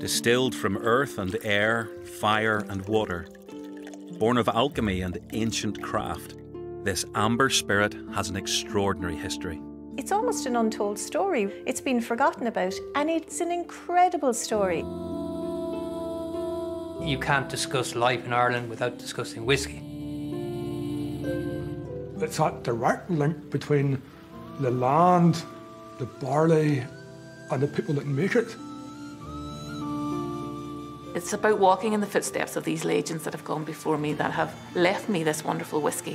Distilled from earth and air, fire and water, born of alchemy and ancient craft, this amber spirit has an extraordinary history. It's almost an untold story. It's been forgotten about, and it's an incredible story. You can't discuss life in Ireland without discussing whiskey. It's that direct link between the land, the barley, and the people that make it. It's about walking in the footsteps of these legends that have gone before me, that have left me this wonderful whiskey.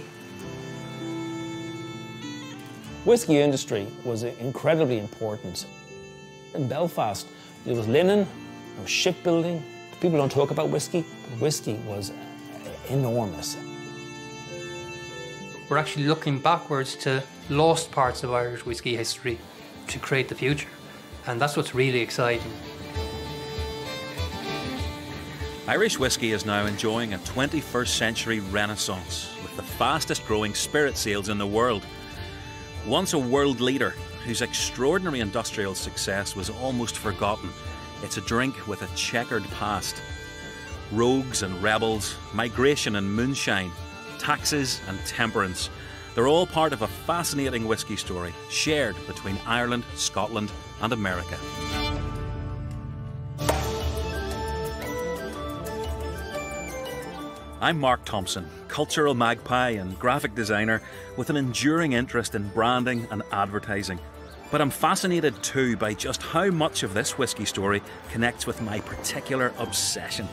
Whiskey industry was incredibly important. In Belfast, there was linen, there was shipbuilding. People don't talk about whiskey, but whiskey was enormous. We're actually looking backwards to lost parts of Irish whiskey history to create the future, and that's what's really exciting. Irish whiskey is now enjoying a 21st century renaissance with the fastest growing spirit sales in the world. Once a world leader whose extraordinary industrial success was almost forgotten, it's a drink with a checkered past. Rogues and rebels, migration and moonshine, taxes and temperance, they're all part of a fascinating whiskey story shared between Ireland, Scotland and America. I'm Mark Thompson, cultural magpie and graphic designer with an enduring interest in branding and advertising. But I'm fascinated too by just how much of this whiskey story connects with my particular obsession,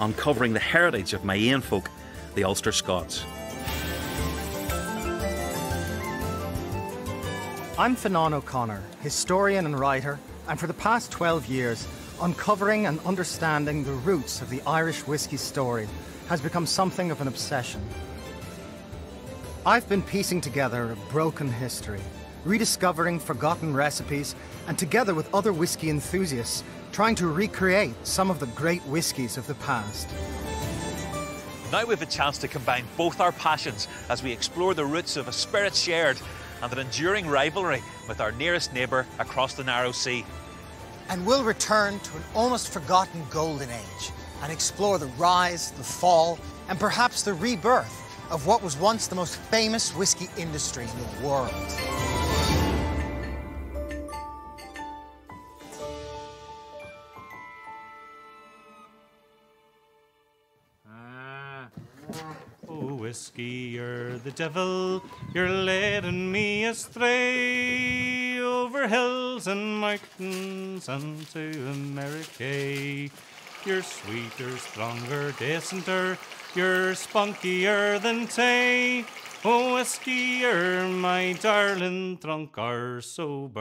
uncovering the heritage of my ain folk, the Ulster Scots. I'm Fionnán O'Connor, historian and writer, and for the past 12 years, uncovering and understanding the roots of the Irish whiskey story has become something of an obsession. I've been piecing together a broken history, rediscovering forgotten recipes, and together with other whiskey enthusiasts, trying to recreate some of the great whiskies of the past. Now we have a chance to combine both our passions as we explore the roots of a spirit shared and an enduring rivalry with our nearest neighbour across the narrow sea. And we'll return to an almost forgotten golden age and explore the rise, the fall, and perhaps the rebirth of what was once the most famous whiskey industry in the world. Oh, whiskey, you're the devil, you're leading me astray over hills and mountains and to America. You're sweeter, stronger, decenter, you're spunkier than tay. Oh, whiskey, you're my darling, drunk or sober.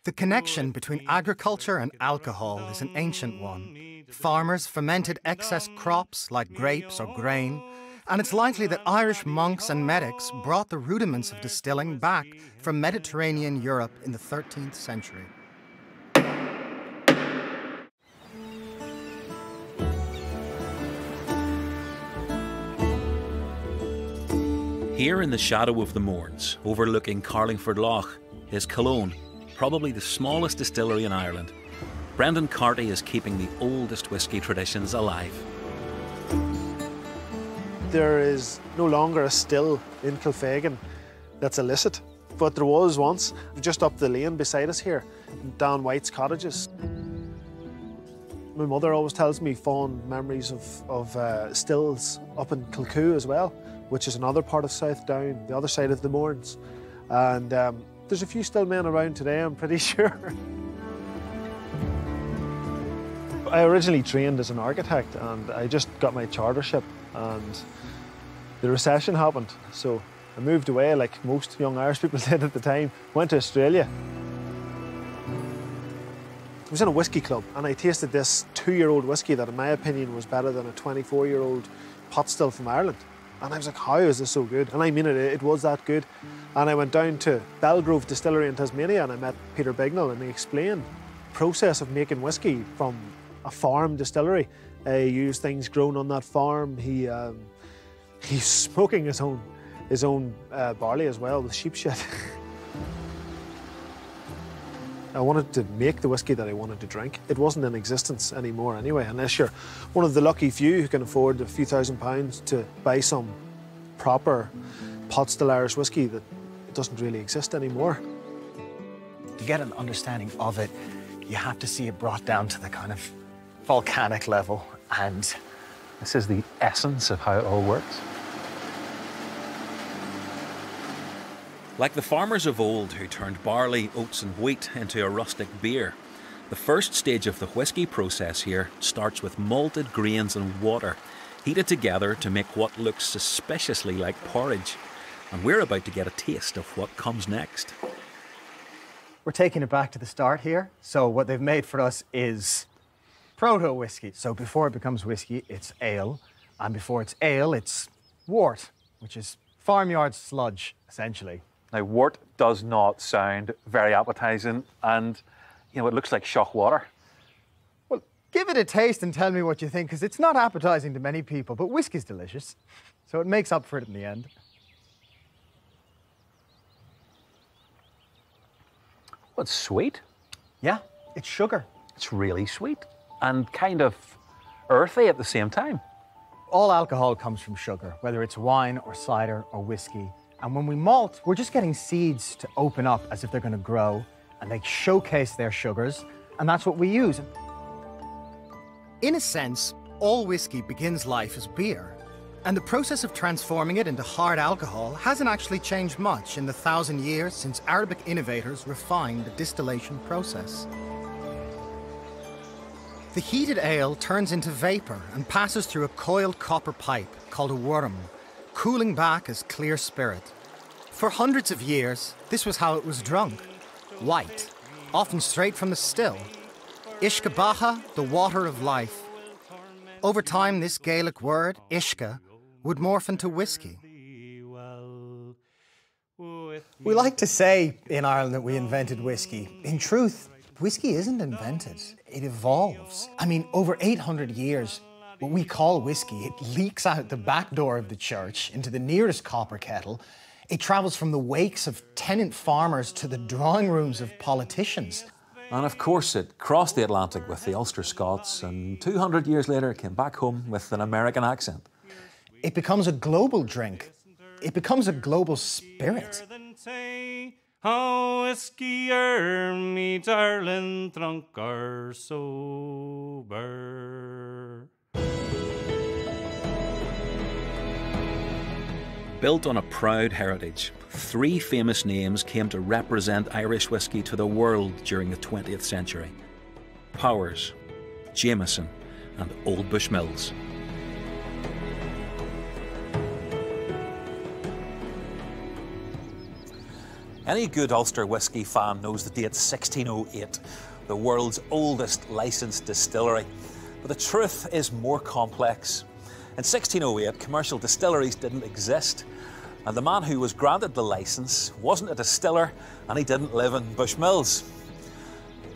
The connection between agriculture and alcohol is an ancient one. Farmers fermented excess crops like grapes or grain, and it's likely that Irish monks and medics brought the rudiments of distilling back from Mediterranean Europe in the 13th century. Here in the shadow of the Mournes, overlooking Carlingford Lough, is Killowen, probably the smallest distillery in Ireland. Brendan Carty is keeping the oldest whiskey traditions alive. There is no longer a still in Kilfegan that's illicit, but there was once, just up the lane beside us here, Dan White's cottages. My mother always tells me fond memories of stills up in Kilcoo as well, which is another part of South Down, the other side of the Mournes. And there's a few still men around today, I'm pretty sure. I originally trained as an architect and I just got my chartership and the recession happened. So I moved away like most young Irish people did at the time, went to Australia. I was in a whiskey club and I tasted this 2-year-old whiskey that in my opinion was better than a 24-year-old pot still from Ireland. And I was like, how is this so good? And I mean it was that good. And I went down to Belgrove Distillery in Tasmania and I met Peter Bignell and he explained the process of making whiskey from a farm distillery. He used things grown on that farm. He's smoking his own barley as well with sheep shit. I wanted to make the whiskey that I wanted to drink. It wasn't in existence anymore anyway, unless you're one of the lucky few who can afford a few £1,000s to buy some proper pot still Irish whiskey that doesn't really exist anymore. To get an understanding of it, you have to see it brought down to the kind of volcanic level, and this is the essence of how it all works. Like the farmers of old who turned barley, oats and wheat into a rustic beer, the first stage of the whisky process here starts with malted grains and water, heated together to make what looks suspiciously like porridge. And we're about to get a taste of what comes next. we're taking it back to the start here. So what they've made for us is proto-whiskey. So before it becomes whiskey, it's ale. And before it's ale, it's wort, which is farmyard sludge, essentially. Now, wort does not sound very appetizing, and, you know, it looks like shock water. Well, give it a taste and tell me what you think, because it's not appetizing to many people, but whiskey's delicious. So it makes up for it in the end. Well, it's sweet. Yeah, it's sugar. It's really sweet and kind of earthy at the same time. All alcohol comes from sugar, whether it's wine or cider or whiskey. And when we malt, we're just getting seeds to open up as if they're going to grow, and they showcase their sugars, and that's what we use. In a sense, all whiskey begins life as beer, and the process of transforming it into hard alcohol hasn't actually changed much in the 1,000 years since Arabic innovators refined the distillation process. The heated ale turns into vapor and passes through a coiled copper pipe called a worm, cooling back as clear spirit. For hundreds of years, this was how it was drunk. White, often straight from the still. Uisce Beatha, the water of life. Over time, this Gaelic word, uisce, would morph into whiskey. We like to say in Ireland that we invented whiskey. In truth, whiskey isn't invented, it evolves. I mean, over 800 years, what we call whiskey, it leaks out the back door of the church into the nearest copper kettle. It travels from the wakes of tenant farmers to the drawing rooms of politicians. And of course, it crossed the Atlantic with the Ulster Scots, and 200 years later, it came back home with an American accent. It becomes a global drink. It becomes a global spirit. How whiskier, me darling, drunk or sober. Built on a proud heritage, 3 famous names came to represent Irish whiskey to the world during the 20th century. Powers, Jameson and Old Bushmills. Any good Ulster whisky fan knows the date 1608, the world's oldest licensed distillery. But the truth is more complex. In 1608, commercial distilleries didn't exist, and the man who was granted the licence wasn't a distiller, and he didn't live in Bushmills.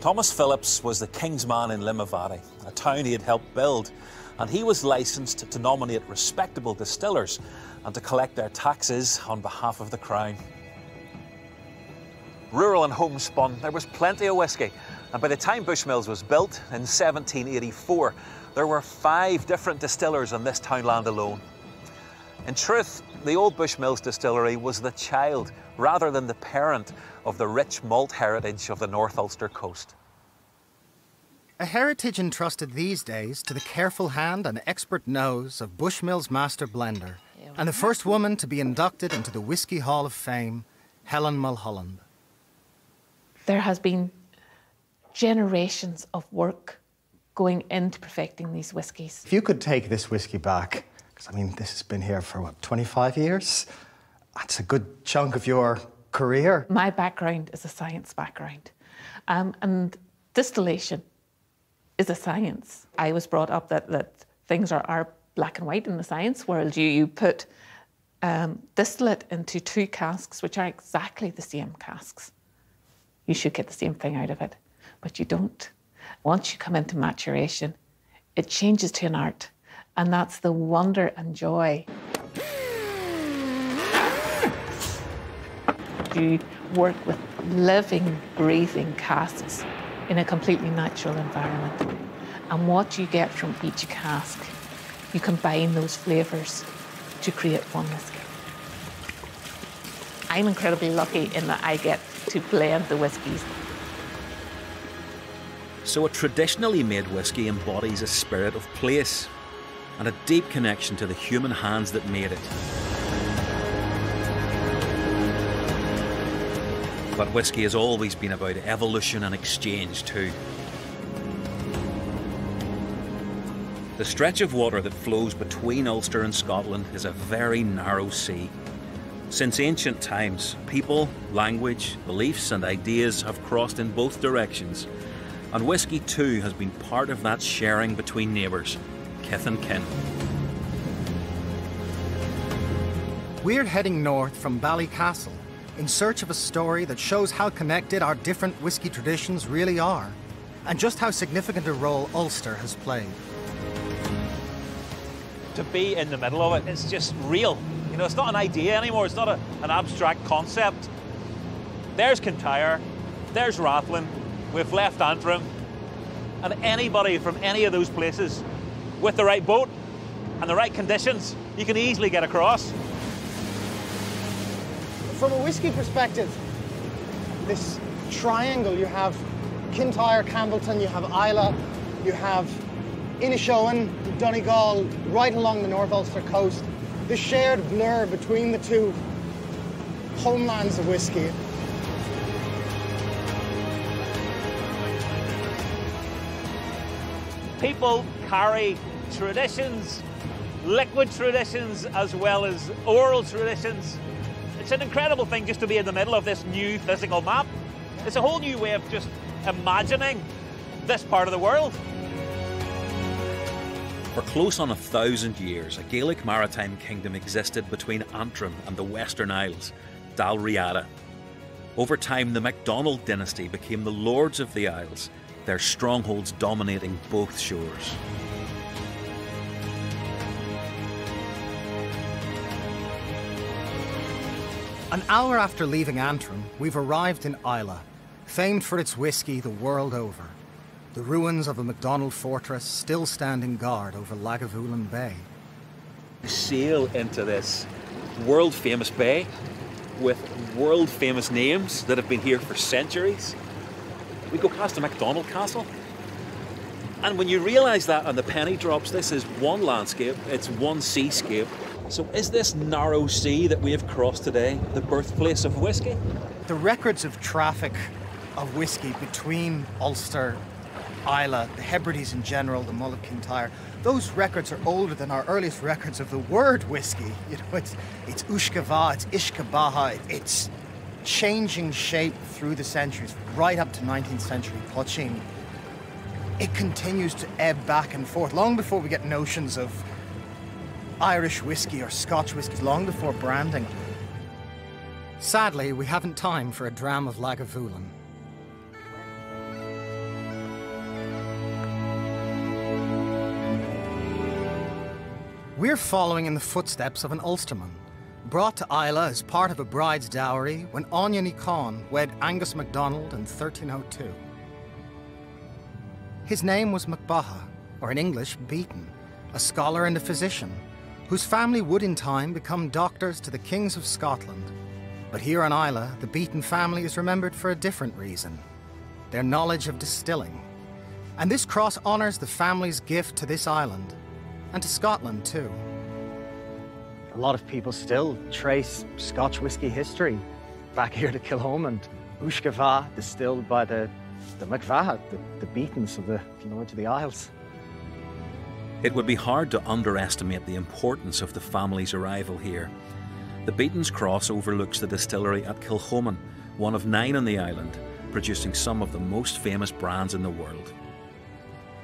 Thomas Phillips was the king's man in Limavady, a town he had helped build, and he was licensed to nominate respectable distillers and to collect their taxes on behalf of the crown. Rural and homespun, there was plenty of whisky, and by the time Bushmills was built in 1784, there were 5 different distillers in this townland alone. In truth, the old Bushmills distillery was the child, rather than the parent, of the rich malt heritage of the North Ulster coast. A heritage entrusted these days to the careful hand and expert nose of Bushmills master blender, and the first woman to be inducted into the Whisky Hall of Fame, Helen Mulholland. There has been generations of work going into perfecting these whiskies. If you could take this whiskey back, because I mean, this has been here for what, 25 years? That's a good chunk of your career. My background is a science background, and distillation is a science. I was brought up that things are black and white in the science world. You put distillate into 2 casks, which are exactly the same casks. You should get the same thing out of it, but you don't. Once you come into maturation, it changes to an art, and that's the wonder and joy. You work with living, breathing casks in a completely natural environment. And what you get from each cask, you combine those flavours to create one whisky. I'm incredibly lucky in that I get to blend the whiskies. So a traditionally made whisky embodies a spirit of place and a deep connection to the human hands that made it. But whisky has always been about evolution and exchange too. The stretch of water that flows between Ulster and Scotland is a very narrow sea. Since ancient times, people, language, beliefs and ideas have crossed in both directions, and whisky too has been part of that sharing between neighbours, kith and kin. We're heading north from Ballycastle in search of a story that shows how connected our different whisky traditions really are, and just how significant a role Ulster has played. To be in the middle of it, it's just real. You know, it's not an idea anymore, it's not an abstract concept. There's Kintyre, there's Rathlin, we've left Antrim, and anybody from any of those places with the right boat and the right conditions, you can easily get across. From a whisky perspective, this triangle, you have Kintyre, Campbelltown, you have Islay, you have Inishowen, Donegal, right along the North Ulster coast. The shared blur between the two homelands of whisky. People carry traditions, liquid traditions as well as oral traditions. It's an incredible thing just to be in the middle of this new physical map. It's a whole new way of just imagining this part of the world. For close on 1,000 years, a Gaelic maritime kingdom existed between Antrim and the Western Isles, Dalriada. Over time, the MacDonald dynasty became the lords of the Isles, their strongholds dominating both shores. An hour after leaving Antrim, we've arrived in Islay, famed for its whisky the world over. The ruins of a MacDonald fortress still standing guard over Lagavulin Bay. We sail into this world-famous bay with world-famous names that have been here for centuries. We go past the MacDonald Castle, and when you realise that on the penny drops, this is one landscape, it's one seascape. So is this narrow sea that we have crossed today the birthplace of whisky? The records of traffic of whisky between Ulster, Islay, the Hebrides in general, the Mull of Kintyre, those records are older than our earliest records of the word whisky. You know, it's Ushkava, it's Ishkabaha, it's changing shape through the centuries, right up to 19th century Poitín. It continues to ebb back and forth, long before we get notions of Irish whiskey or Scotch whiskies, long before branding. Sadly, we haven't time for a dram of Lagavulin. We're following in the footsteps of an Ulsterman, brought to Islay as part of a bride's dowry when Anya Ní Chán wed Angus MacDonald in 1302. His name was MacBaha, or in English, Beaton, a scholar and a physician, whose family would in time become doctors to the kings of Scotland. But here on Islay, the Beaton family is remembered for a different reason: their knowledge of distilling. And this cross honours the family's gift to this island, and to Scotland too. A lot of people still trace Scotch whisky history back here to Kilchoman. Ushkava, distilled by the MacVaha, the Beatons of the Lords of the Isles. It would be hard to underestimate the importance of the family's arrival here. The Beaton's Cross overlooks the distillery at Kilchoman, one of 9 on the island, producing some of the most famous brands in the world.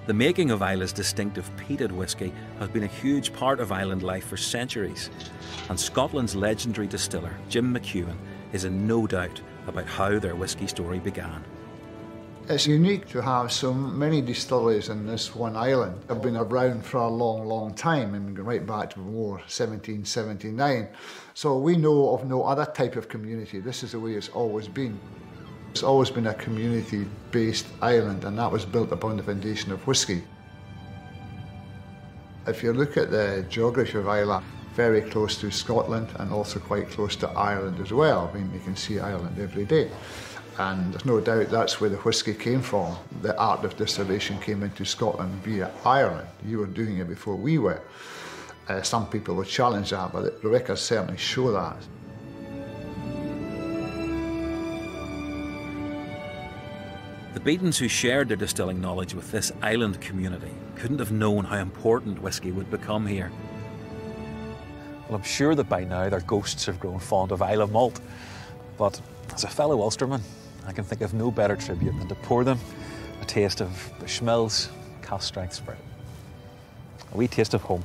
The making of Islay's distinctive peated whisky has been a huge part of island life for centuries, and Scotland's legendary distiller, Jim McEwan, is in no doubt about how their whisky story began. It's unique to have so many distilleries in this one island. They've been around for a long, long time, and going right back to war 1779. So we know of no other type of community. This is the way it's always been. It's always been a community-based island, and that was built upon the foundation of whisky. If you look at the geography of Islay, very close to Scotland and also quite close to Ireland as well. I mean, you can see Ireland every day. And there's no doubt that's where the whisky came from. The art of distillation came into Scotland via Ireland. You were doing it before we were. Some people would challenge that, but the records certainly show that. The Beatons, who shared their distilling knowledge with this island community, couldn't have known how important whisky would become here. Well, I'm sure that by now their ghosts have grown fond of Islay malt, but as a fellow Ulsterman, I can think of no better tribute than to pour them a taste of Bushmills Cask Strength Spirit. A wee taste of home.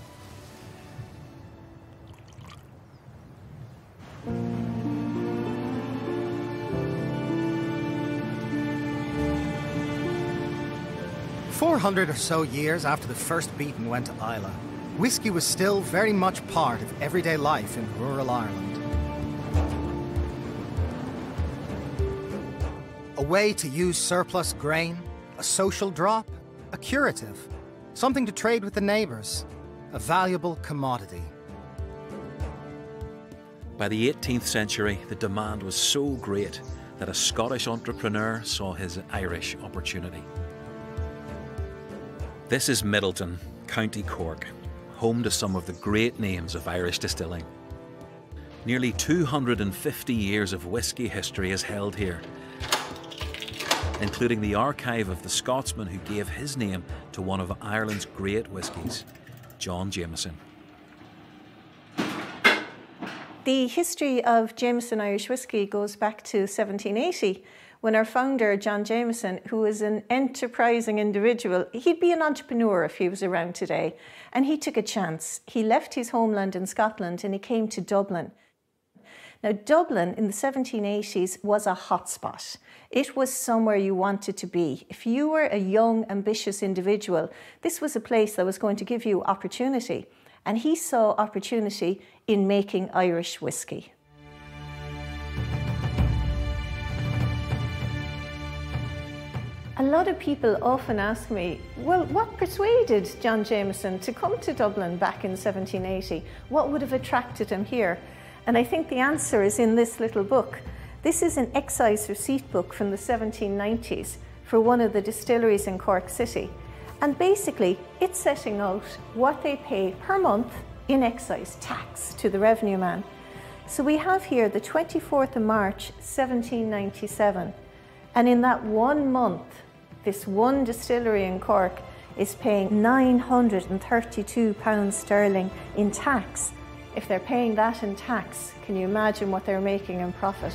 "400 or so years after the first Beaton went to Islay, whisky was still very much part of everyday life in rural Ireland. A way to use surplus grain, a social drop, a curative, something to trade with the neighbours, a valuable commodity. By the 18th century, the demand was so great that a Scottish entrepreneur saw his Irish opportunity. This is Midleton, County Cork, home to some of the great names of Irish distilling. Nearly 250 years of whisky history is held here, including the archive of the Scotsman who gave his name to one of Ireland's great whiskies, John Jameson. The history of Jameson Irish Whisky goes back to 1780, when our founder, John Jameson, who was an enterprising individual, he'd be an entrepreneur if he was around today, and he took a chance. He left his homeland in Scotland and he came to Dublin. Now, Dublin in the 1780s was a hotspot. It was somewhere you wanted to be. If you were a young, ambitious individual, this was a place that was going to give you opportunity. And he saw opportunity in making Irish whisky. A lot of people often ask me, well, what persuaded John Jameson to come to Dublin back in 1780? What would have attracted him here? And I think the answer is in this little book. This is an excise receipt book from the 1790s for one of the distilleries in Cork City. And basically, it's setting out what they pay per month in excise tax to the revenue man. So we have here the 24th of March, 1797. And in that 1 month, this one distillery in Cork is paying £932 sterling in tax. If they're paying that in tax, can you imagine what they're making in profit?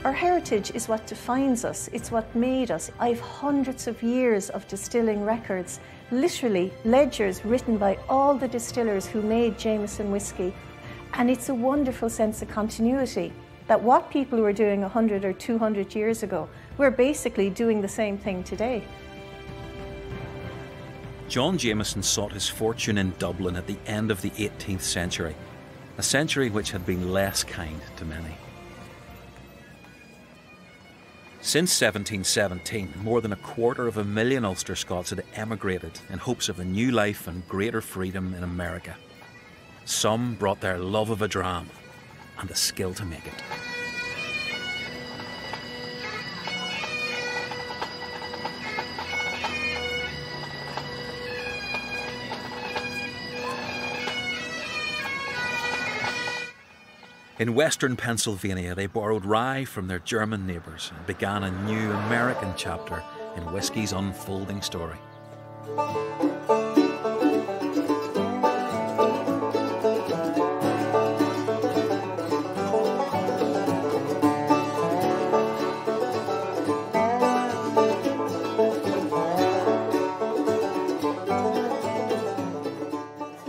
Our heritage is what defines us, it's what made us. I've hundreds of years of distilling records, literally ledgers written by all the distillers who made Jameson whisky. And it's a wonderful sense of continuity, that what people were doing 100 or 200 years ago, we're basically doing the same thing today. John Jameson sought his fortune in Dublin at the end of the 18th century, a century which had been less kind to many. Since 1717, more than 250,000 Ulster Scots had emigrated in hopes of a new life and greater freedom in America. Some brought their love of a dram and the skill to make it. In western Pennsylvania, they borrowed rye from their German neighbours and began a new American chapter in whisky's unfolding story.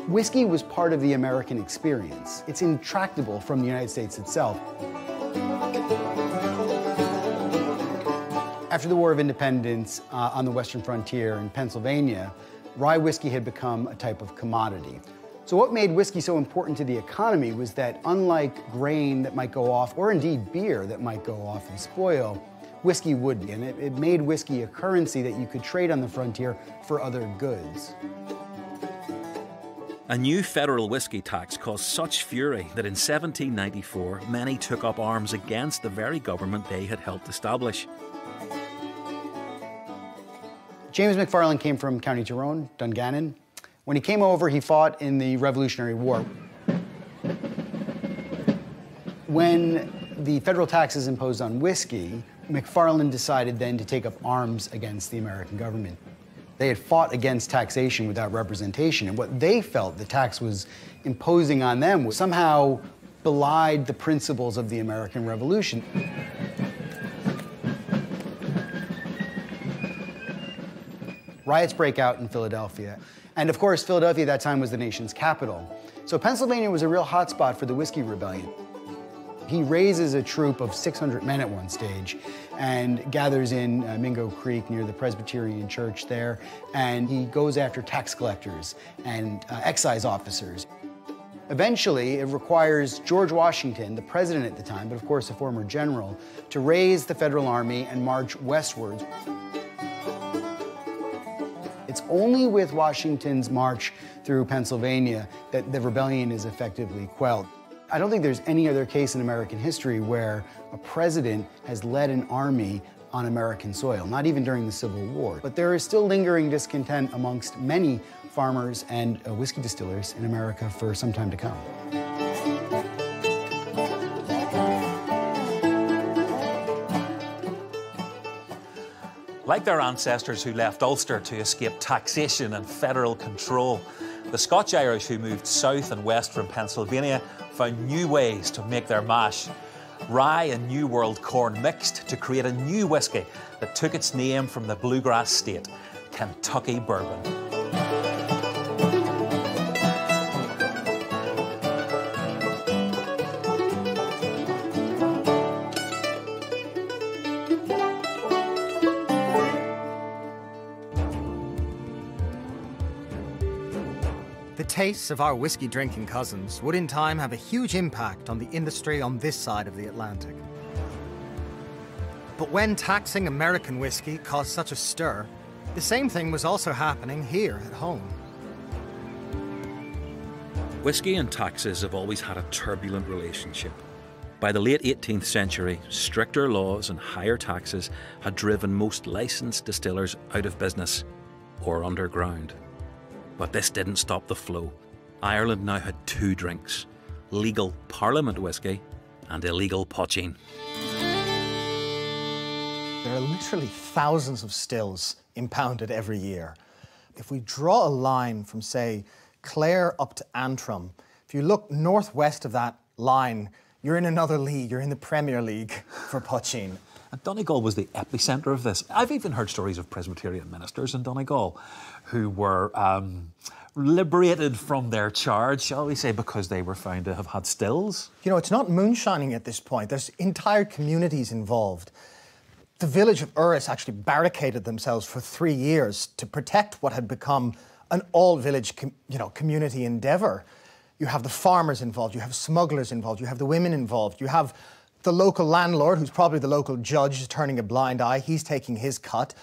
Whiskey was part of the American experience. It's intractable from the United States itself. After the War of Independence on the western frontier in Pennsylvania, rye whiskey had become a type of commodity. So what made whiskey so important to the economy was that unlike grain that might go off, or indeed beer that might go off and spoil, whiskey wouldn't. And it made whiskey a currency that you could trade on the frontier for other goods. A new federal whisky tax caused such fury that in 1794 many took up arms against the very government they had helped establish. James McFarland came from County Tyrone, Dungannon. When he came over, he fought in the Revolutionary War. When the federal taxes imposed on whiskey, McFarland decided then to take up arms against the American government. They had fought against taxation without representation, and what they felt the tax was imposing on them was somehow belied the principles of the American Revolution. Riots break out in Philadelphia. And of course, Philadelphia at that time was the nation's capital. So Pennsylvania was a real hotspot for the Whiskey Rebellion. He raises a troop of 600 men at one stage and gathers in Mingo Creek near the Presbyterian Church there, and he goes after tax collectors and excise officers. Eventually, it requires George Washington, the president at the time, but of course a former general, to raise the Federal Army and march westwards. It's only with Washington's march through Pennsylvania that the rebellion is effectively quelled. I don't think there's any other case in American history where a president has led an army on American soil, not even during the Civil War. But there is still lingering discontent amongst many farmers and whiskey distillers in America for some time to come. Like their ancestors who left Ulster to escape taxation and federal control, the Scotch-Irish who moved south and west from Pennsylvania found new ways to make their mash. Rye and New World corn mixed to create a new whiskey that took its name from the bluegrass state, Kentucky Bourbon. The tastes of our whiskey-drinking cousins would in time have a huge impact on the industry on this side of the Atlantic. But when taxing American whiskey caused such a stir, the same thing was also happening here at home. Whiskey and taxes have always had a turbulent relationship. By the late 18th century, stricter laws and higher taxes had driven most licensed distillers out of business or underground. But this didn't stop the flow. Ireland now had two drinks: legal Parliament whiskey and illegal poaching. There are literally thousands of stills impounded every year. If we draw a line from, say, Clare up to Antrim, if you look northwest of that line, you're in another league, you're in the Premier League for poaching. And Donegal was the epicentre of this. I've even heard stories of Presbyterian ministers in Donegal who were liberated from their charge, shall we say, because they were found to have had stills. You know, it's not moonshining at this point. There's entire communities involved. The village of Urris actually barricaded themselves for 3 years to protect what had become an all-village community endeavour. You have the farmers involved, you have smugglers involved, you have the women involved, you have the local landlord, who's probably the local judge, turning a blind eye. He's taking his cut.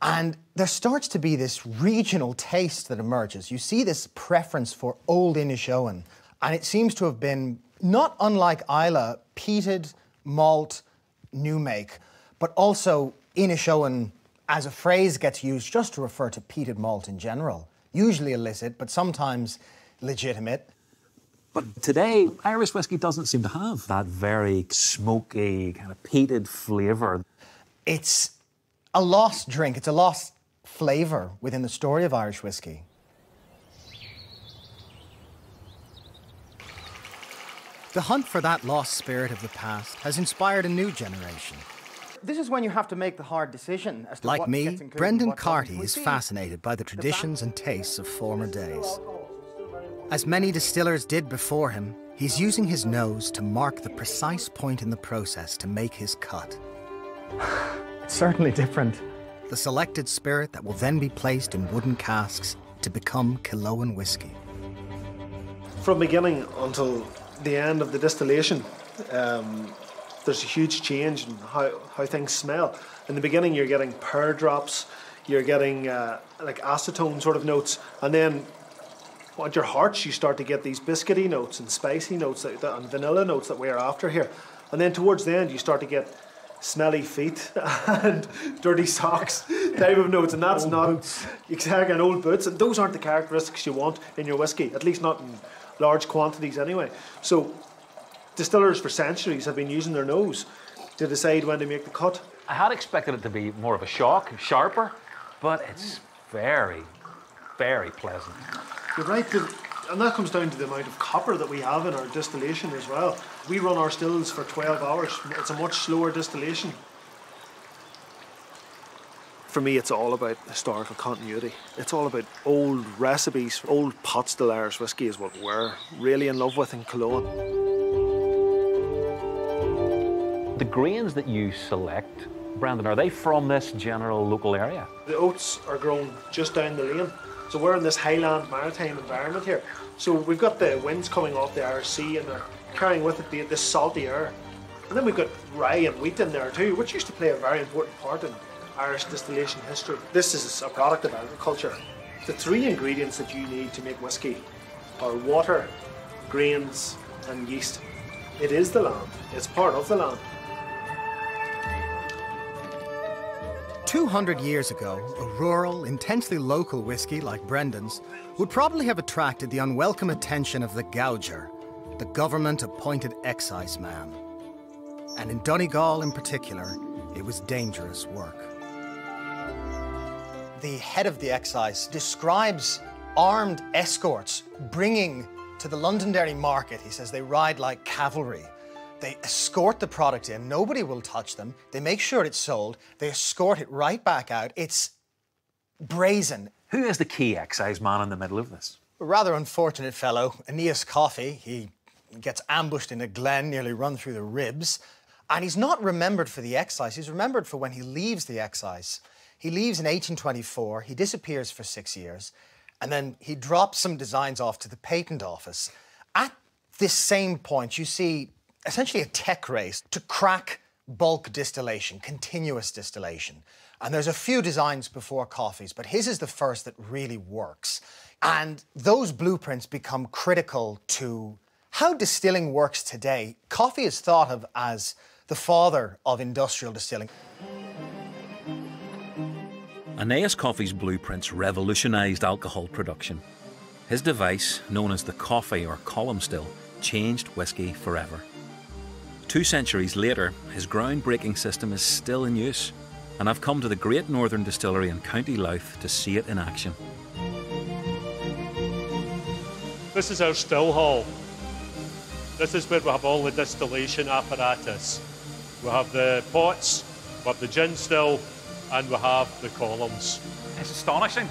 And there starts to be this regional taste that emerges. You see this preference for old Inishowen, and it seems to have been, not unlike Islay, peated, malt, new make, but also Inishowen as a phrase gets used just to refer to peated malt in general. Usually illicit, but sometimes legitimate. But today, Irish whiskey doesn't seem to have that very smoky, kind of peated flavour. It's a lost drink. It's a lost flavour within the story of Irish whiskey. The hunt for that lost spirit of the past has inspired a new generation. This is when you have to make the hard decision as to like what me, gets included Brendan and what doesn't. Carty is fascinated by the traditions and tastes of former days. As many distillers did before him, he's using his nose to mark the precise point in the process to make his cut. It's certainly different. The selected spirit that will then be placed in wooden casks to become Killowen whiskey. From beginning until the end of the distillation, there's a huge change in how things smell. In the beginning, you're getting pear drops, you're getting like acetone sort of notes, and then at your hearts you start to get these biscuity notes and spicy notes and vanilla notes that we're after here. And then towards the end you start to get smelly feet and dirty socks type of notes, and that's not exactly, and old boots, and those aren't the characteristics you want in your whiskey, at least not in large quantities anyway. So distillers for centuries have been using their nose to decide when to make the cut. I had expected it to be more of a shock, sharper, but it's very, very pleasant. You're right, and that comes down to the amount of copper that we have in our distillation as well. We run our stills for 12 hours. It's a much slower distillation. For me, it's all about historical continuity. It's all about old recipes. Old pot still Irish whiskey is what we're really in love with in Cologne. The grains that you select, Brendan, are they from this general local area? The oats are grown just down the lane. So we're in this highland maritime environment here. So we've got the winds coming off the Irish Sea and they're carrying with it this salty air. And then we've got rye and wheat in there too, which used to play a very important part in Irish distillation history. This is a product of agriculture. The three ingredients that you need to make whiskey are water, grains and yeast. It is the land. It's part of the land. 200 years ago, a rural, intensely local whiskey like Brendan's would probably have attracted the unwelcome attention of the gouger, the government-appointed excise man. And in Donegal in particular, it was dangerous work. The head of the excise describes armed escorts bringing to the Londonderry market. He says they ride like cavalry. They escort the product in, nobody will touch them. They make sure it's sold. They escort it right back out. It's brazen. Who is the key excise man in the middle of this? A rather unfortunate fellow, Aeneas Coffey. He gets ambushed in a glen, nearly run through the ribs. And he's not remembered for the excise. He's remembered for when he leaves the excise. He leaves in 1824. He disappears for 6 years. And then he drops some designs off to the patent office. At this same point, you see essentially a tech race to crack bulk distillation, continuous distillation. And there's a few designs before Coffey's, but his is the first that really works. And those blueprints become critical to how distilling works today. Coffey is thought of as the father of industrial distilling. Aeneas Coffey's blueprints revolutionised alcohol production. His device, known as the Coffey or column still, changed whiskey forever. 2 centuries later, his groundbreaking system is still in use, and I've come to the Great Northern Distillery in County Louth to see it in action. This is our still hall. This is where we have all the distillation apparatus. We have the pots, we have the gin still, and we have the columns. It's astonishing.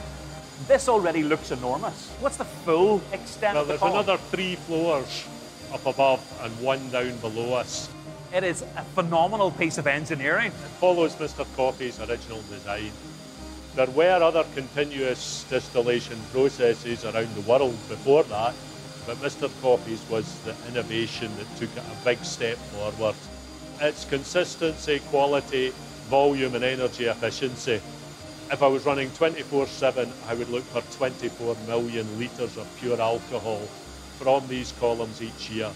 This already looks enormous. What's the full extent of the column? There's another 3 floors up above and 1 down below us. It is a phenomenal piece of engineering. It follows Mr. Coffey's original design. There were other continuous distillation processes around the world before that, but Mr. Coffey's was the innovation that took it a big step forward. Its consistency, quality, volume and energy efficiency. If I was running 24/7, I would look for 24 million litres of pure alcohol from these columns each year.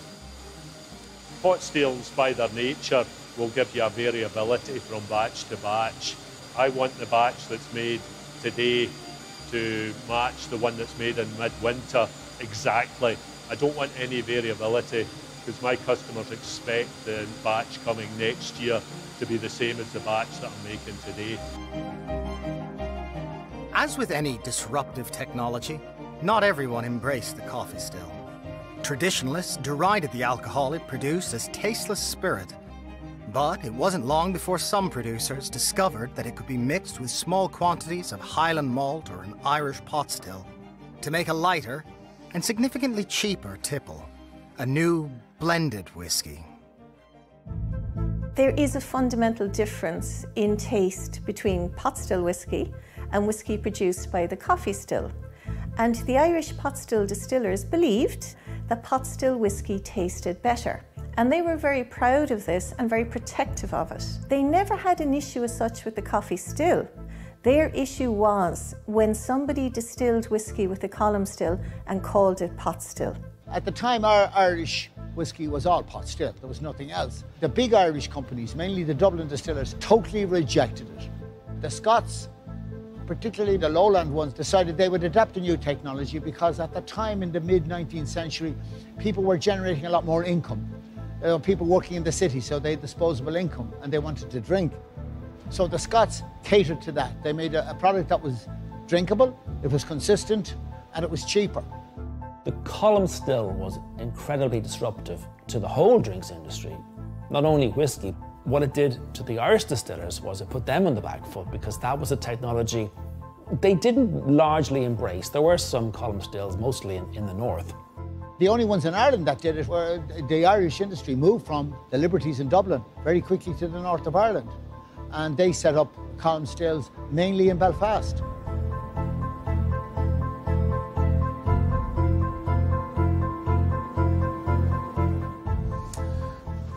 Pot stills, by their nature, will give you a variability from batch to batch. I want the batch that's made today to match the one that's made in midwinter exactly. I don't want any variability because my customers expect the batch coming next year to be the same as the batch that I'm making today. As with any disruptive technology, not everyone embraced the coffee still. Traditionalists derided the alcohol it produced as tasteless spirit. But it wasn't long before some producers discovered that it could be mixed with small quantities of Highland malt or an Irish pot still to make a lighter and significantly cheaper tipple, a new blended whiskey. There is a fundamental difference in taste between pot still whiskey and whiskey produced by the coffee still. And the Irish pot still distillers believed that pot still whisky tasted better. And they were very proud of this and very protective of it. They never had an issue as such with the coffee still. Their issue was when somebody distilled whisky with a column still and called it pot still. At the time, our Irish whisky was all pot still. There was nothing else. The big Irish companies, mainly the Dublin distillers, totally rejected it. The Scots, particularly the lowland ones, decided they would adapt to new technology because at the time in the mid-19th century, people were generating a lot more income. People working in the city, so they had disposable income and they wanted to drink. So the Scots catered to that. They made a product that was drinkable, it was consistent, and it was cheaper. The column still was incredibly disruptive to the whole drinks industry, not only whiskey. What it did to the Irish distillers was it put them on the back foot because that was a technology they didn't largely embrace. There were some column stills, mostly in the north. The only ones in Ireland that did it were the Irish industry moved from the Liberties in Dublin very quickly to the north of Ireland. And they set up column stills mainly in Belfast.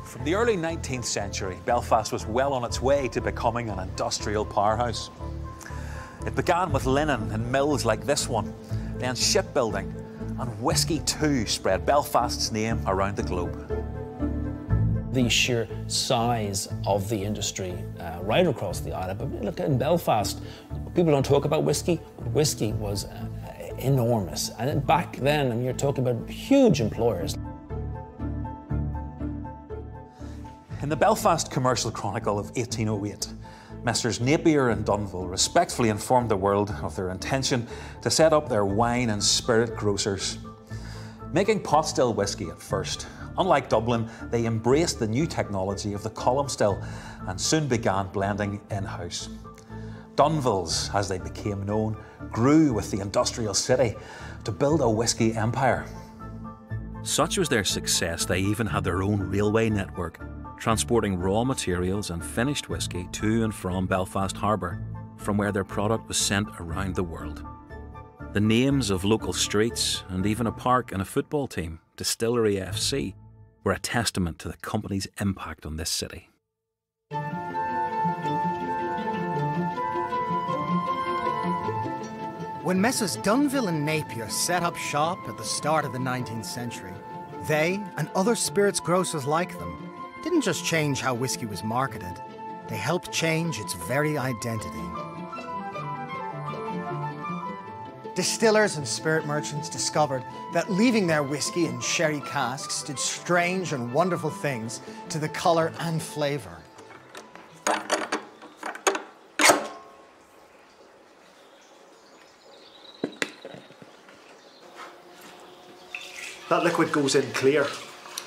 From the early 19th century, Belfast was well on its way to becoming an industrial powerhouse. It began with linen and mills like this one, then shipbuilding, and whisky too spread Belfast's name around the globe. The sheer size of the industry right across the island. But look, in Belfast, people don't talk about whisky, but whisky was enormous. And back then, I mean, you're talking about huge employers. In the Belfast Commercial Chronicle of 1808, Messrs Napier and Dunville respectfully informed the world of their intention to set up their wine and spirit grocers. Making pot still whisky at first, unlike Dublin, they embraced the new technology of the column still and soon began blending in-house. Dunvilles, as they became known, grew with the industrial city to build a whisky empire. Such was their success, they even had their own railway network, transporting raw materials and finished whisky to and from Belfast Harbour, from where their product was sent around the world. The names of local streets and even a park and a football team, Distillery FC, were a testament to the company's impact on this city. When Messrs Dunville and Napier set up shop at the start of the 19th century, they, and other spirits grocers like them, didn't just change how whisky was marketed, they helped change its very identity. Distillers and spirit merchants discovered that leaving their whisky in sherry casks did strange and wonderful things to the colour and flavour. That liquid goes in clear,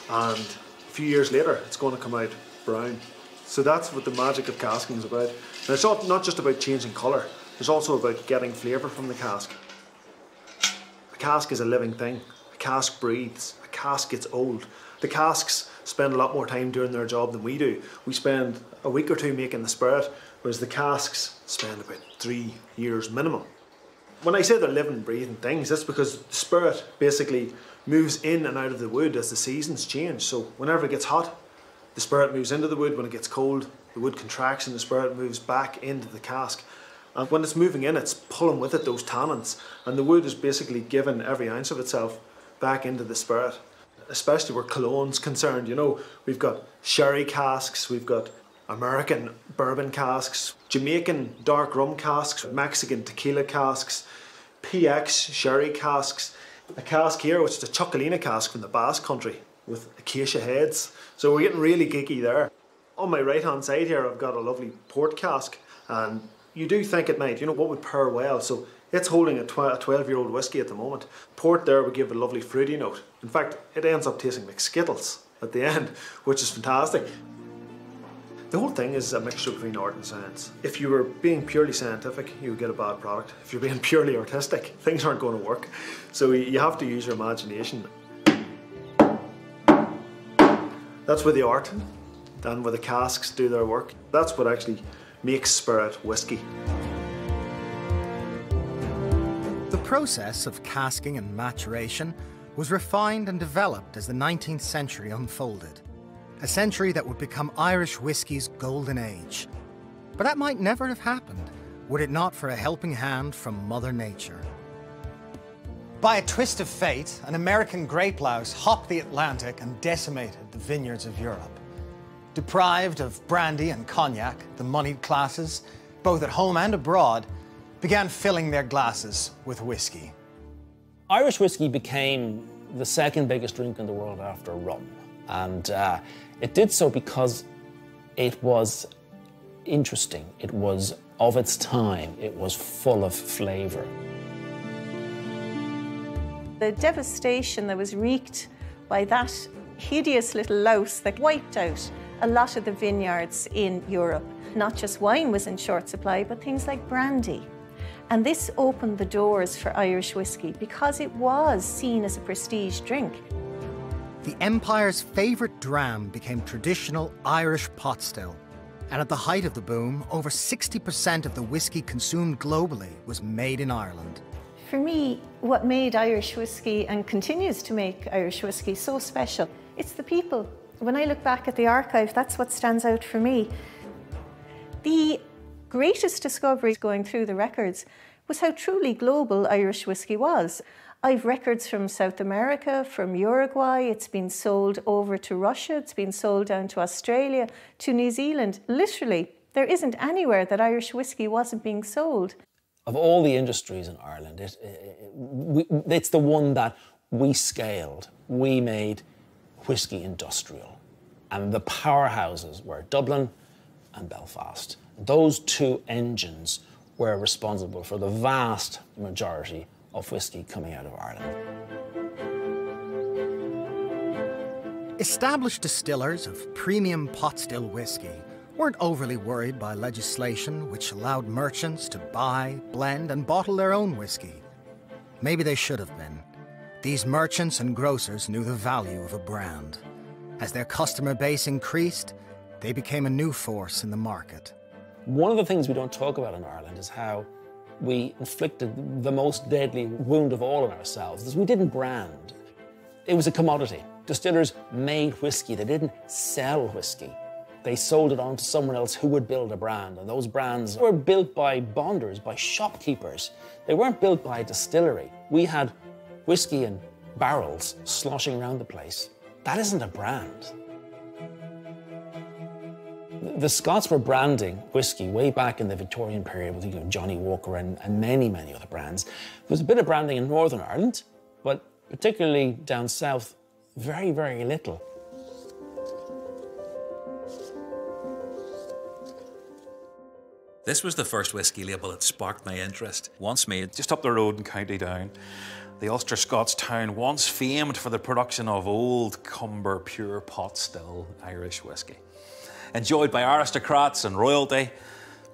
and a few years later it's going to come out brown. So that's what the magic of casking is about. And it's not just about changing colour, it's also about getting flavour from the cask. A cask is a living thing. A cask breathes. A cask gets old. The casks spend a lot more time doing their job than we do. We spend a week or two making the spirit, whereas the casks spend about 3 years minimum. When I say they're living, breathing things, that's because the spirit basically moves in and out of the wood as the seasons change. So whenever it gets hot, the spirit moves into the wood. When it gets cold, the wood contracts and the spirit moves back into the cask. And when it's moving in, it's pulling with it those tannins, and the wood is basically giving every ounce of itself back into the spirit. Especially where Cologne's concerned, you know, we've got sherry casks, we've got American bourbon casks, Jamaican dark rum casks, Mexican tequila casks, PX sherry casks, a cask here which is a Chocolina cask from the Basque country with acacia heads. So we're getting really geeky there. On my right hand side here I've got a lovely port cask, and you do think at night, you know, what would pair well? So it's holding a 12-year-old whiskey at the moment. Port there would give a lovely fruity note. In fact, it ends up tasting like Skittles at the end, which is fantastic. The whole thing is a mixture between art and science. If you were being purely scientific, you would get a bad product. If you're being purely artistic, things aren't going to work. So you have to use your imagination. That's where the art and where the casks do their work. That's what actually makes spirit whiskey. The process of casking and maturation was refined and developed as the 19th century unfolded. A century that would become Irish whiskey's golden age. But that might never have happened, were it not for a helping hand from Mother Nature. By a twist of fate, an American grape louse hopped the Atlantic and decimated the vineyards of Europe. Deprived of brandy and cognac, the moneyed classes, both at home and abroad, began filling their glasses with whiskey. Irish whiskey became the second biggest drink in the world after rum. And it did so because it was interesting, it was of its time, it was full of flavour. The devastation that was wreaked by that hideous little louse that wiped out a lot of the vineyards in Europe. Not just wine was in short supply, but things like brandy. And this opened the doors for Irish whiskey because it was seen as a prestige drink. The Empire's favourite dram became traditional Irish pot still. And at the height of the boom, over 60% of the whiskey consumed globally was made in Ireland. For me, what made Irish whiskey and continues to make Irish whiskey so special, it's the people. When I look back at the archive, that's what stands out for me. The greatest discovery going through the records was how truly global Irish whiskey was. I've records from South America, from Uruguay, it's been sold over to Russia, it's been sold down to Australia, to New Zealand. Literally, there isn't anywhere that Irish whiskey wasn't being sold. Of all the industries in Ireland, it's the one that we scaled. We made whiskey industrial. And the powerhouses were Dublin and Belfast. Those two engines were responsible for the vast majority of whiskey coming out of Ireland. Established distillers of premium pot still whiskey weren't overly worried by legislation which allowed merchants to buy, blend and bottle their own whiskey. Maybe they should have been. These merchants and grocers knew the value of a brand. As their customer base increased, they became a new force in the market. One of the things we don't talk about in Ireland is how we inflicted the most deadly wound of all on ourselves, is we didn't brand. It was a commodity. Distillers made whiskey, they didn't sell whiskey. They sold it on to someone else who would build a brand, and those brands were built by bonders, by shopkeepers. They weren't built by a distillery. We had whiskey in barrels sloshing around the place. That isn't a brand. The Scots were branding whiskey way back in the Victorian period with Johnnie Walker and many, many other brands. There was a bit of branding in Northern Ireland, but particularly down south, very, very little. This was the first whiskey label that sparked my interest. Once made just up the road in County Down, the Ulster Scots town, once famed for the production of Old Cumber pure pot still Irish whiskey. Enjoyed by aristocrats and royalty,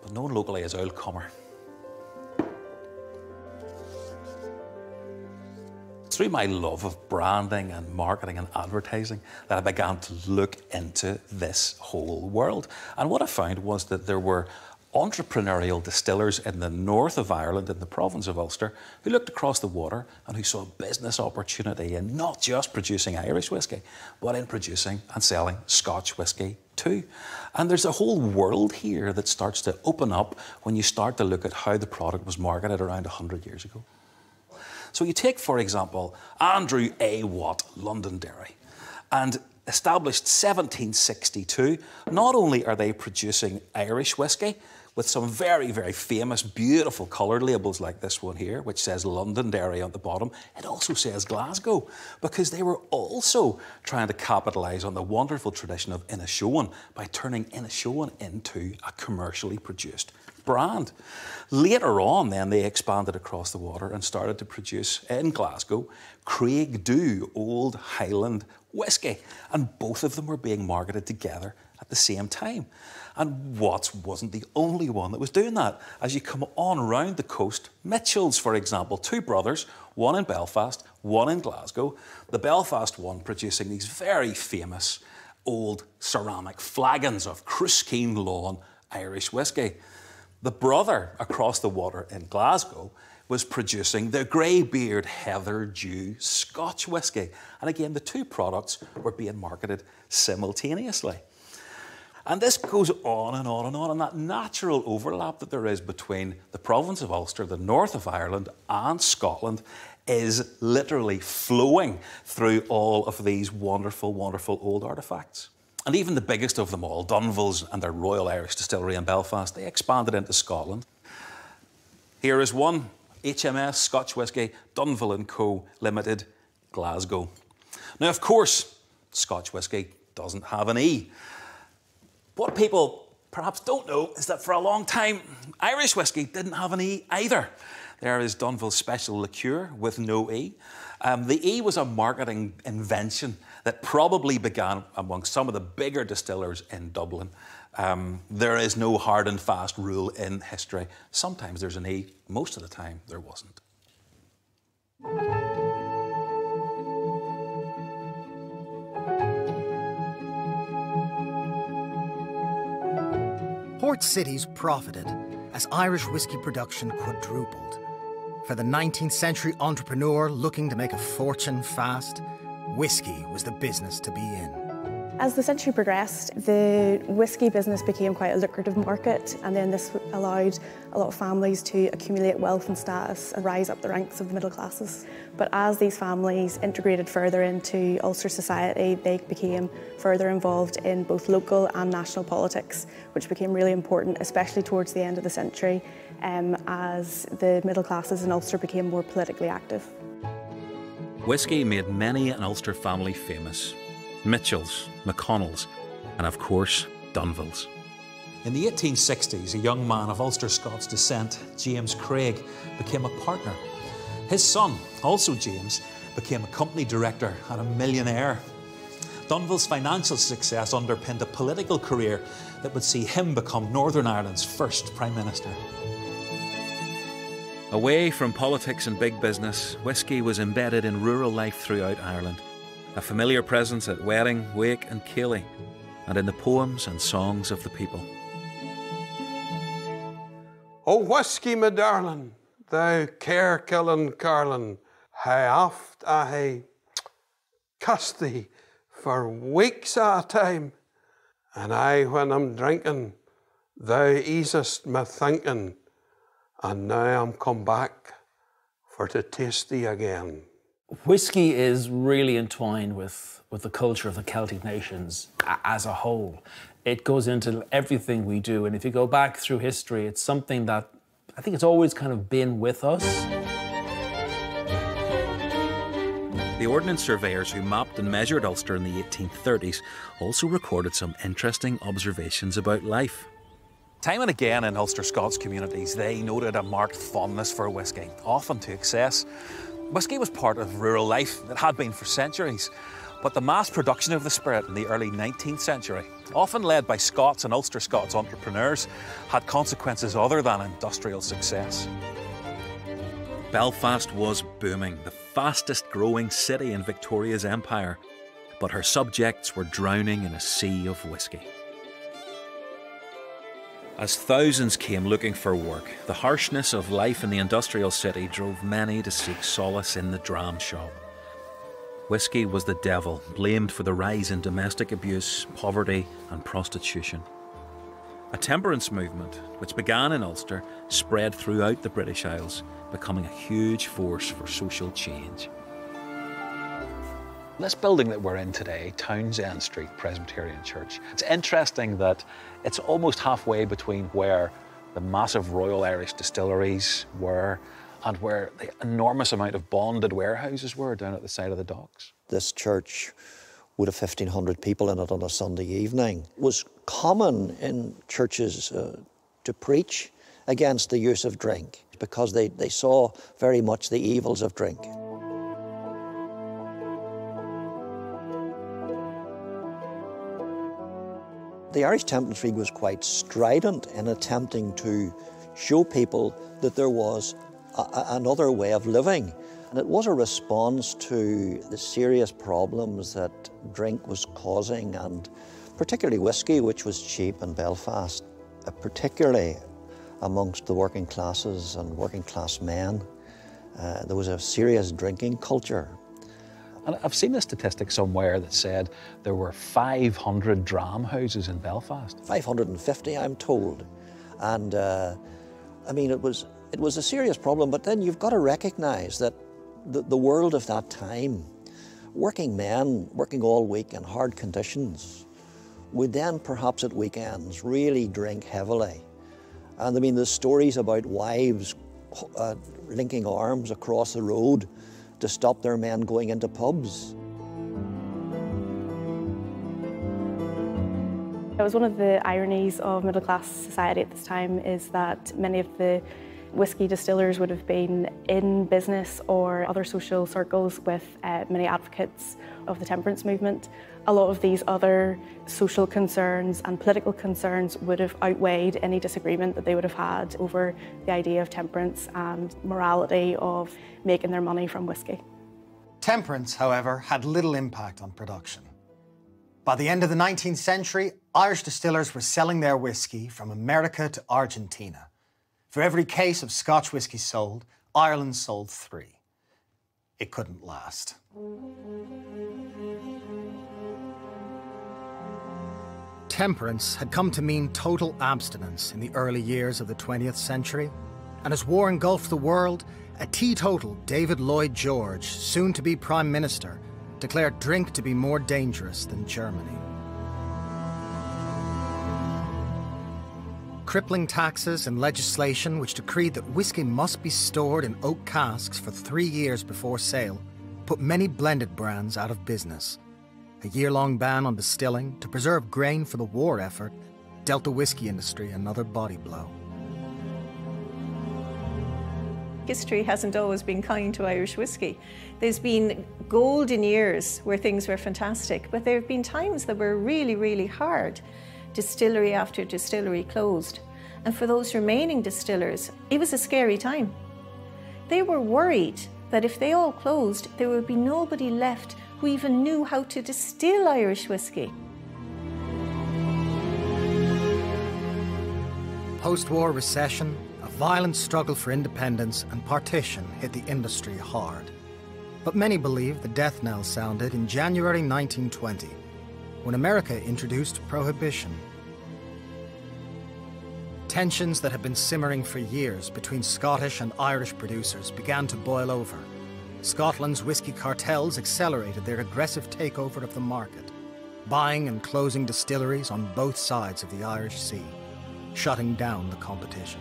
but known locally as Old Cumber. Through my love of branding and marketing and advertising that I began to look into this whole world. And what I found was that there were entrepreneurial distillers in the north of Ireland, in the province of Ulster, who looked across the water and who saw a business opportunity in not just producing Irish whiskey, but in producing and selling Scotch whiskey too. And there's a whole world here that starts to open up when you start to look at how the product was marketed around 100 years ago. So you take, for example, Andrew A. Watt, Londonderry, and established 1762, not only are they producing Irish whiskey with some very, very famous, beautiful coloured labels like this one here, which says Londonderry on the bottom, it also says Glasgow, because they were also trying to capitalise on the wonderful tradition of Inishowen by turning Inishowen into a commercially produced brand. Later on then they expanded across the water and started to produce in Glasgow Craigdhu Old Highland whiskey, and both of them were being marketed together at the same time. And Watts wasn't the only one that was doing that. As you come on around the coast, Mitchells, for example, two brothers, one in Belfast, one in Glasgow, the Belfast one producing these very famous old ceramic flagons of Cruiskeen Lawn Irish whiskey. The brother across the water in Glasgow was producing the Greybeard Heather Dew Scotch whisky. And again, the two products were being marketed simultaneously. And this goes on and on and on, and that natural overlap that there is between the province of Ulster, the north of Ireland, and Scotland is literally flowing through all of these wonderful, wonderful old artefacts. And even the biggest of them all, Dunville's and their Royal Irish Distillery in Belfast, they expanded into Scotland. Here is one, HMS Scotch Whisky, Dunville & Co. Limited, Glasgow. Now, of course, Scotch whisky doesn't have an E. What people perhaps don't know is that for a long time, Irish whisky didn't have an E either. There is Dunville's Special Liqueur with no E. The E was a marketing invention that probably began among some of the bigger distillers in Dublin. There is no hard and fast rule in history. Sometimes there's an E, most of the time there wasn't. Port cities profited as Irish whisky production quadrupled. For the 19th century entrepreneur looking to make a fortune fast, whisky was the business to be in. As the century progressed, the whisky business became quite a lucrative market, and then this allowed a lot of families to accumulate wealth and status and rise up the ranks of the middle classes. But as these families integrated further into Ulster society, they became further involved in both local and national politics, which became really important, especially towards the end of the century, as the middle classes in Ulster became more politically active. Whisky made many an Ulster family famous. Mitchells, McConnells, and of course, Dunvilles. In the 1860s, a young man of Ulster Scots descent, James Craig, became a partner. His son, also James, became a company director and a millionaire. Dunville's financial success underpinned a political career that would see him become Northern Ireland's first Prime Minister. Away from politics and big business, whisky was embedded in rural life throughout Ireland. A familiar presence at wedding, wake and ceilidh, and in the poems and songs of the people. O whisky, my darling, thou care-killing carlin, how oft I hae kissed thee for weeks at a time, and I, when I'm drinking, thou easest my thinking, and now I'm come back for to taste thee again. Whisky is really entwined with the culture of the Celtic nations as a whole. It goes into everything we do, and if you go back through history, it's something that I think it's always kind of been with us. The ordnance surveyors who mapped and measured Ulster in the 1830s also recorded some interesting observations about life. Time and again in Ulster Scots communities, they noted a marked fondness for whisky, often to excess. Whisky was part of rural life. It had been for centuries. But the mass production of the spirit in the early 19th century, often led by Scots and Ulster Scots entrepreneurs, had consequences other than industrial success. Belfast was booming, the fastest growing city in Victoria's empire, but her subjects were drowning in a sea of whisky. As thousands came looking for work, the harshness of life in the industrial city drove many to seek solace in the dram shop. Whisky was the devil, blamed for the rise in domestic abuse, poverty and prostitution. A temperance movement, which began in Ulster, spread throughout the British Isles, becoming a huge force for social change. This building that we're in today, Townsend Street Presbyterian Church, it's interesting that it's almost halfway between where the massive Royal Irish distilleries were and where the enormous amount of bonded warehouses were down at the side of the docks. This church would have 1,500 people in it on a Sunday evening. It was common in churches to preach against the use of drink because they saw very much the evils of drink. The Irish Temperance League was quite strident in attempting to show people that there was another way of living. And it was a response to the serious problems that drink was causing, and particularly whisky, which was cheap in Belfast, particularly amongst the working classes and working class men. There was a serious drinking culture. And I've seen a statistic somewhere that said there were 500 dram houses in Belfast. 550, I'm told. And I mean, it was a serious problem, but then you've got to recognise that the world of that time, working men working all week in hard conditions, would then perhaps at weekends really drink heavily. And I mean, there's stories about wives linking arms across the road to stop their men going into pubs. It was one of the ironies of middle-class society at this time is that many of the whisky distillers would have been in business or other social circles with many advocates of the temperance movement. A lot of these other social concerns and political concerns would have outweighed any disagreement that they would have had over the idea of temperance and morality of making their money from whisky. Temperance, however, had little impact on production. By the end of the 19th century, Irish distillers were selling their whisky from America to Argentina. For every case of Scotch whisky sold, Ireland sold 3. It couldn't last. Temperance had come to mean total abstinence in the early years of the 20th century, and as war engulfed the world, a teetotal David Lloyd George, soon to be Prime Minister, declared drink to be more dangerous than Germany. Crippling taxes and legislation which decreed that whisky must be stored in oak casks for 3 years before sale put many blended brands out of business. A year-long ban on distilling to preserve grain for the war effort dealt the whisky industry another body blow. History hasn't always been kind to Irish whisky. There's been golden years where things were fantastic, but there have been times that were really, really hard. Distillery after distillery closed. And for those remaining distillers, it was a scary time. They were worried that if they all closed, there would be nobody left who even knew how to distill Irish whisky. Post-war recession, a violent struggle for independence and partition hit the industry hard. But many believe the death knell sounded in January 1920, when America introduced prohibition. Tensions that had been simmering for years between Scottish and Irish producers began to boil over. Scotland's whisky cartels accelerated their aggressive takeover of the market, buying and closing distilleries on both sides of the Irish Sea, shutting down the competition.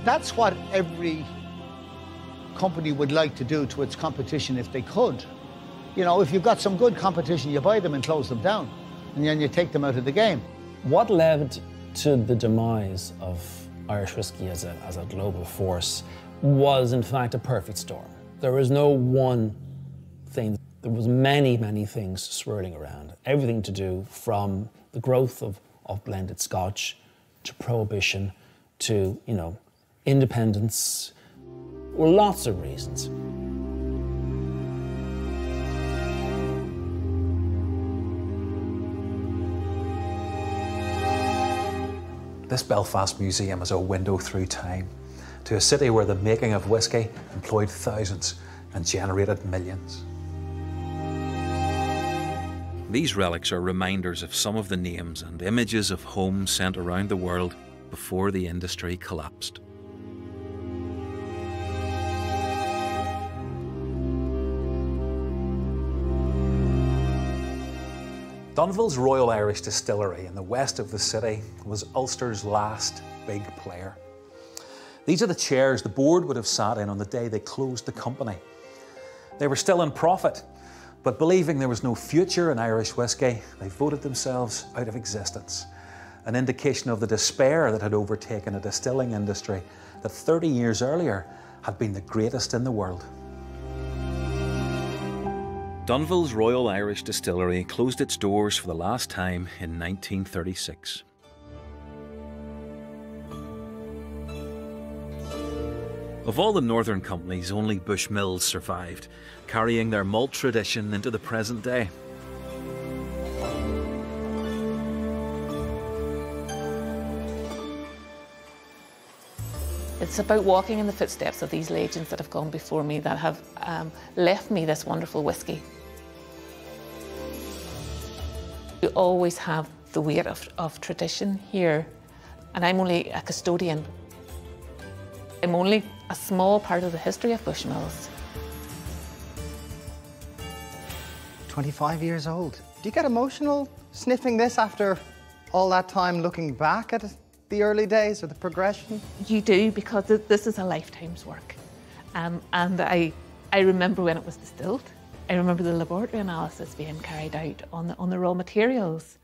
That's what every company would like to do to its competition if they could. You know, if you've got some good competition, you buy them and close them down, and then you take them out of the game. What led to the demise of Irish whisky as a global force was, in fact, a perfect storm. There was no one thing. There was many, many things swirling around. Everything to do from the growth of blended Scotch to prohibition to, you know, independence. Well, lots of reasons. This Belfast Museum is a window through time to a city where the making of whisky employed thousands and generated millions. These relics are reminders of some of the names and images of homes sent around the world before the industry collapsed. Dunville's Royal Irish Distillery in the west of the city was Ulster's last big player. These are the chairs the board would have sat in on the day they closed the company. They were still in profit, but believing there was no future in Irish whisky, they voted themselves out of existence, an indication of the despair that had overtaken a distilling industry that 30 years earlier had been the greatest in the world. Dunville's Royal Irish Distillery closed its doors for the last time in 1936. Of all the northern companies, only Bushmills survived, carrying their malt tradition into the present day. It's about walking in the footsteps of these legends that have gone before me, that have left me this wonderful whisky. We always have the weight of tradition here, and I'm only a custodian. I'm only a small part of the history of Bushmills. 25 years old. Do you get emotional sniffing this after all that time looking back at the early days or the progression? You do, because this is a lifetime's work. And I remember when it was distilled. I remember the laboratory analysis being carried out on the raw materials.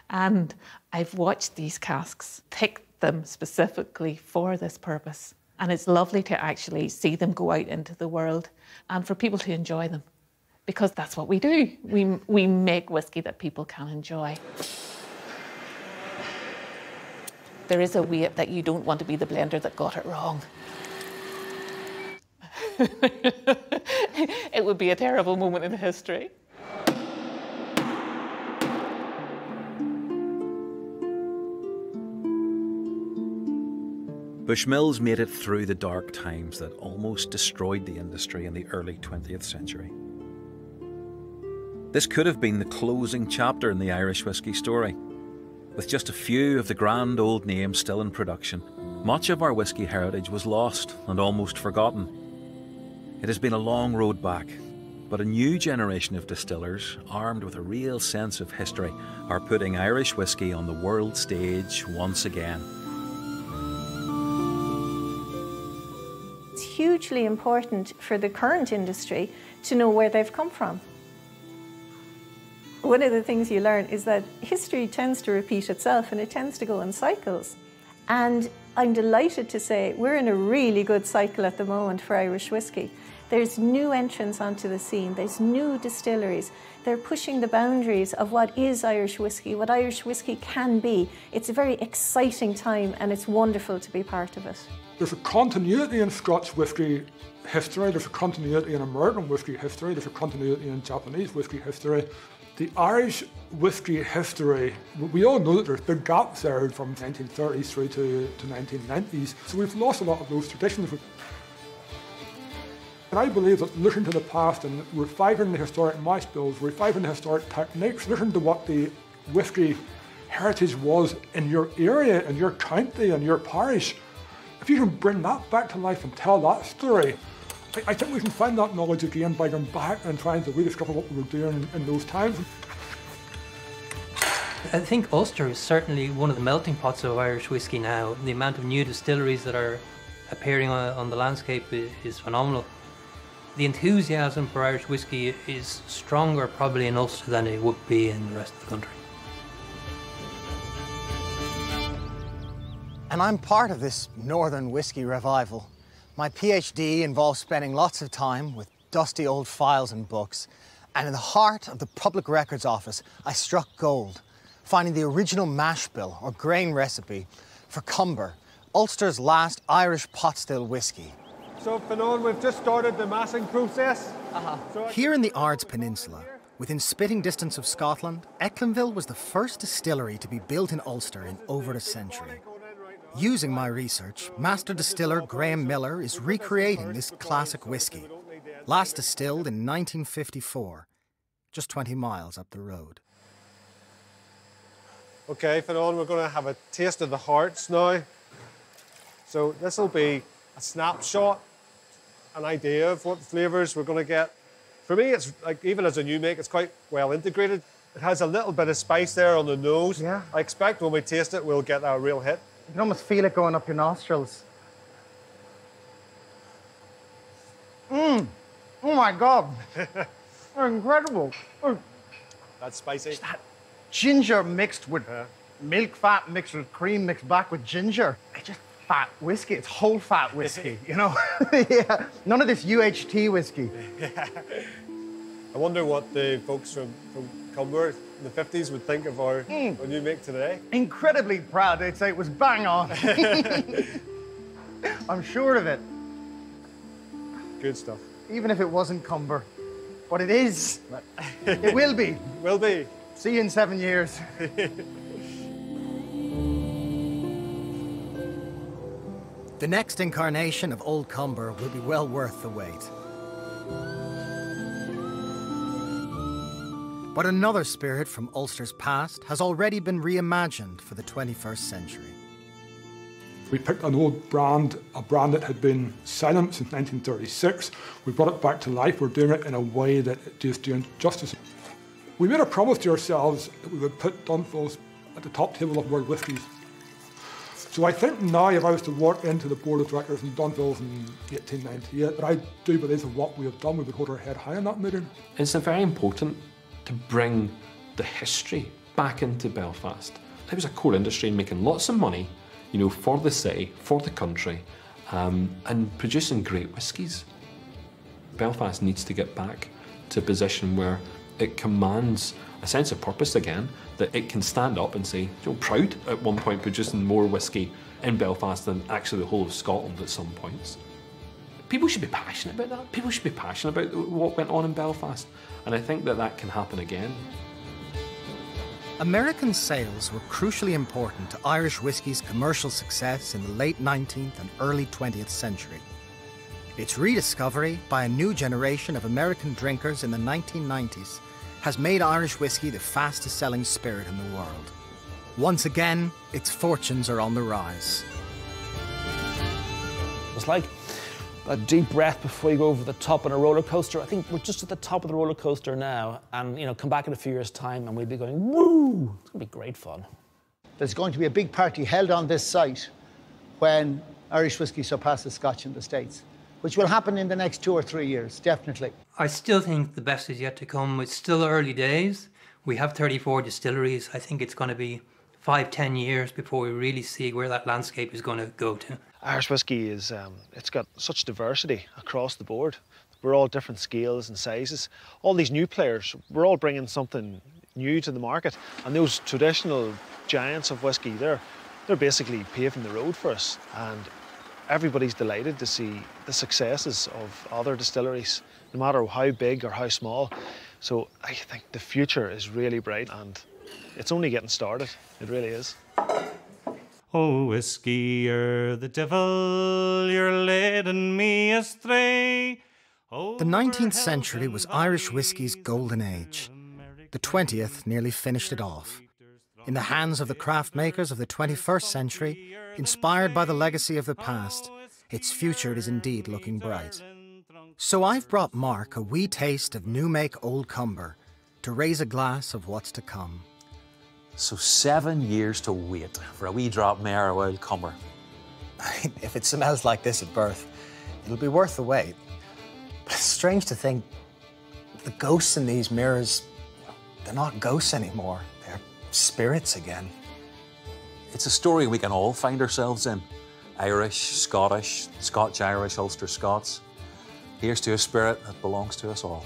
And I've watched these casks, picked them specifically for this purpose. And it's lovely to actually see them go out into the world and for people to enjoy them. Because that's what we do. We make whisky that people can enjoy. There is a weight that you don't want to be the blender that got it wrong. It would be a terrible moment in history. Bushmills made it through the dark times that almost destroyed the industry in the early 20th century. This could have been the closing chapter in the Irish whisky story. With just a few of the grand old names still in production, much of our whisky heritage was lost and almost forgotten. It has been a long road back, but a new generation of distillers, armed with a real sense of history, are putting Irish whisky on the world stage once again. It's hugely important for the current industry to know where they've come from. One of the things you learn is that history tends to repeat itself and it tends to go in cycles. And I'm delighted to say we're in a really good cycle at the moment for Irish whisky. There's new entrants onto the scene, there's new distilleries. They're pushing the boundaries of what is Irish whisky, what Irish whisky can be. It's a very exciting time and it's wonderful to be part of it. There's a continuity in Scotch whisky history, there's a continuity in American whisky history, there's a continuity in Japanese whisky history. The Irish whisky history, we all know that there's big gaps there from 1930s through to 1990s, so we've lost a lot of those traditions. And I believe that looking to the past and reviving the historic mash bills, reviving the historic techniques, looking to what the whisky heritage was in your area, in your county, in your parish, if you can bring that back to life and tell that story, I think we can find that knowledge again by going back and trying to rediscover what we were doing in those times. I think Ulster is certainly one of the melting pots of Irish whisky now. The amount of new distilleries that are appearing on the landscape is phenomenal. The enthusiasm for Irish whisky is stronger probably in Ulster than it would be in the rest of the country. And I'm part of this Northern whisky revival. My PhD involves spending lots of time with dusty old files and books, and in the heart of the Public Records Office, I struck gold, finding the original mash bill, or grain recipe, for Cumber, Ulster's last Irish pot still whisky. So, Fionnán, we've just started the massing process. Here in the Ards Peninsula, within spitting distance of Scotland, Ecklinville was the first distillery to be built in Ulster in over a century. Using my research, master distiller Graham Miller is recreating this classic whisky, last distilled in 1954, just 20 miles up the road. Okay, Fionnán, we're going to have a taste of the hearts now. So this will be a snapshot, an idea of what flavours we're going to get. For me, it's like, even as a new make, it's quite well integrated. It has a little bit of spice there on the nose. Yeah. I expect when we taste it, we'll get a real hit. You can almost feel it going up your nostrils. Oh my God. They're incredible. That's spicy. It's that ginger mixed with milk fat, mixed with cream, mixed back with ginger. It's just fat whiskey. It's whole fat whiskey, you know? Yeah. None of this UHT whiskey. I wonder what the folks from Cumber in the 50s would think of our new make today. Incredibly proud. They'd say it was bang on. I'm sure of it. Good stuff. Even if it wasn't Cumber. But it is. It will be. Will be. See you in 7 years. The The next incarnation of Old Comber will be well worth the wait. But another spirit from Ulster's past has already been reimagined for the 21st century. We picked an old brand, a brand that had been silent since 1936. We brought it back to life. We're doing it in a way that is doing justice. We made a promise to ourselves that we would put Dunfils at the top table of world whiskies. So I think now, if I was to walk into the board of directors in Dunfils in 1898, but I do believe that what we have done, we would hold our head high in that meeting. It's very important to bring the history back into Belfast. It was a core industry making lots of money, you know, for the city, for the country, and producing great whiskies. Belfast needs to get back to a position where it commands a sense of purpose again, that it can stand up and say, you know, proud at one point producing more whisky in Belfast than actually the whole of Scotland at some points. People should be passionate about that. People should be passionate about what went on in Belfast. And I think that that can happen again. American sales were crucially important to Irish whiskey's commercial success in the late 19th and early 20th century. Its rediscovery by a new generation of American drinkers in the 1990s has made Irish whiskey the fastest-selling spirit in the world. Once again, its fortunes are on the rise. It's like a deep breath before you go over the top on a roller coaster. I think we're just at the top of the roller coaster now, and you know, come back in a few years' time and we'll be going, woo! It's gonna be great fun. There's going to be a big party held on this site when Irish whiskey surpasses Scotch in the States, which will happen in the next 2 or 3 years, definitely. I still think the best is yet to come. It's still early days. We have 34 distilleries. I think it's going to be 5-10 years before we really see where that landscape is going to go to. Irish whiskey is, it's got such diversity across the board. We're all different scales and sizes. All these new players, we're all bringing something new to the market. And those traditional giants of whiskey, they're basically paving the road for us. And everybody's delighted to see the successes of other distilleries, no matter how big or how small. So I think the future is really bright and it's only getting started. It really is. Oh, whiskey, you're the devil, you're leading me astray. The 19th century was Irish whiskey's golden age. The 20th nearly finished it off. In the hands of the craft makers of the 21st century, inspired by the legacy of the past, its future is indeed looking bright. So I've brought Mark a wee taste of new make Old Comber to raise a glass of what's to come. So 7 years to wait for a wee drop more of Old Comber. If it smells like this at birth, it'll be worth the wait. But it's strange to think the ghosts in these mirrors, they're not ghosts anymore. They're spirits again. It's a story we can all find ourselves in. Irish, Scottish, Scotch-Irish, Ulster Scots. Here's to a spirit that belongs to us all.